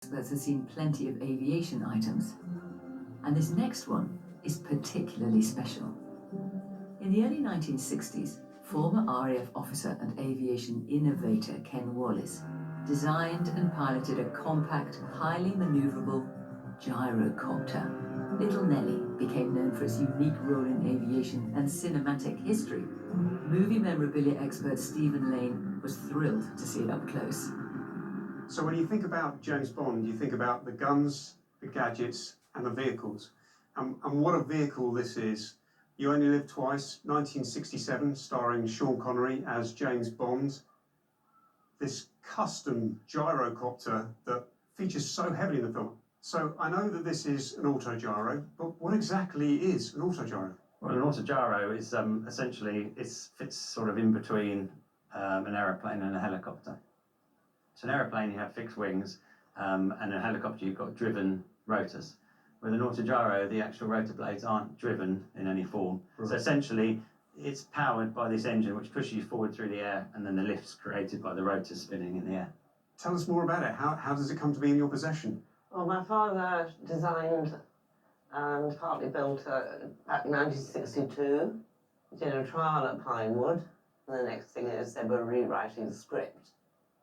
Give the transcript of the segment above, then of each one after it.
Experts have seen plenty of aviation items, and this next one is particularly special. In the early 1960s, former RAF officer and aviation innovator Ken Wallis designed and piloted a compact, highly maneuverable gyrocopter. Little Nellie became known for its unique role in aviation and cinematic history. Movie memorabilia expert Stephen Lane was thrilled to see it up close. So when you think about James Bond, you think about the guns, the gadgets, and the vehicles. And what a vehicle this is. You Only Live Twice, 1967, starring Sean Connery as James Bond. This custom gyrocopter that features so heavily in the film. So I know that this is an autogyro, but what exactly is an autogyro? Well, an autogyro is essentially, it fits sort of in between an aeroplane and a helicopter. So an aeroplane, you have fixed wings, and a helicopter, you've got driven rotors. With an autogyro, the actual rotor blades aren't driven in any form. Right. So essentially, it's powered by this engine which pushes you forward through the air, and then the lift's created by the rotor spinning in the air. Tell us more about it. How does it come to be in your possession? Well, my father designed and partly built back in 1962. Did a trial at Pinewood, and the next thing is they were rewriting the script.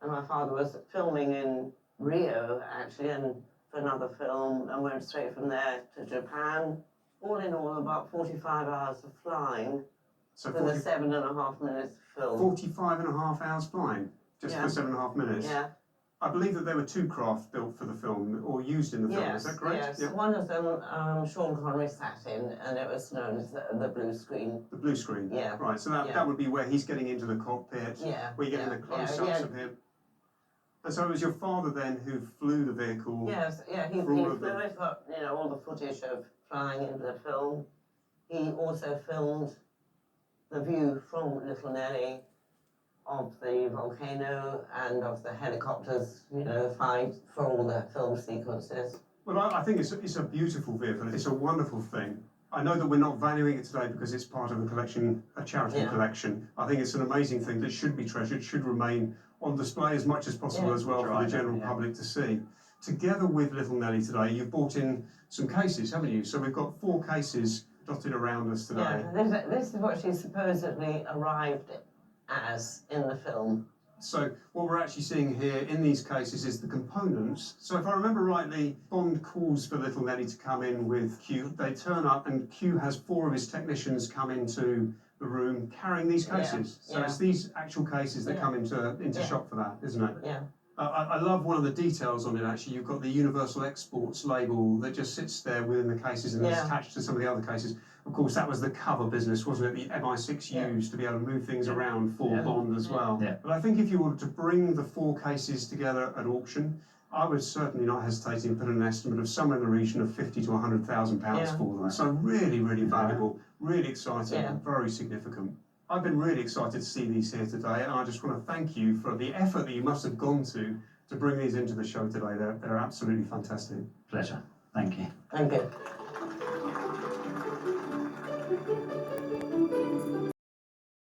And my father was filming in Rio, actually, and for another film, and went straight from there to Japan. All in all, about 45 hours of flying for the 7.5 minutes film. 45.5 hours flying, just for 7.5 minutes? Yeah. I believe that there were 2 craft built for the film, or used in the film, is that correct? Yes, yeah. One of them Sean Connery sat in, and it was known as the blue screen. The blue screen? Yeah. Right, so that would be where he's getting into the cockpit, where you're getting the close-ups of him. And so it was your father then who flew the vehicle? Yes, yeah, he flew it, got all the footage of flying into the film. He also filmed the view from Little Nellie of the volcano and of the helicopters, flying for all the film sequences. Well, I think it's a beautiful vehicle. It's a wonderful thing. I know that we're not valuing it today because it's part of a collection, a charitable collection. I think it's an amazing thing that should be treasured, should remain on display as much as possible as well for the general public to see. Together with Little Nellie today, you've brought in some cases, haven't you? So we've got 4 cases dotted around us today. Yeah, this is what she supposedly arrived as in the film. So what we're actually seeing here in these cases is the components. So if I remember rightly, Bond calls for Little Nellie to come in with Q. They turn up and Q has 4 of his technicians come into the room carrying these cases. So it's these actual cases that come into shop for that, isn't it? Yeah. I love one of the details on it, actually. You've got the Universal Exports label that just sits there within the cases and is attached to some of the other cases. Of course, that was the cover business, wasn't it? The MI6 used to be able to move things around for Bond as well. Yeah. But I think if you were to bring the 4 cases together at auction, I would certainly not hesitate in putting an estimate of somewhere in the region of £50,000 to £100,000 for them. So really, really valuable, really exciting, very significant. I've been really excited to see these here today, and I just want to thank you for the effort that you must have gone to bring these into the show today. They're absolutely fantastic. Pleasure. Thank you. Thank you.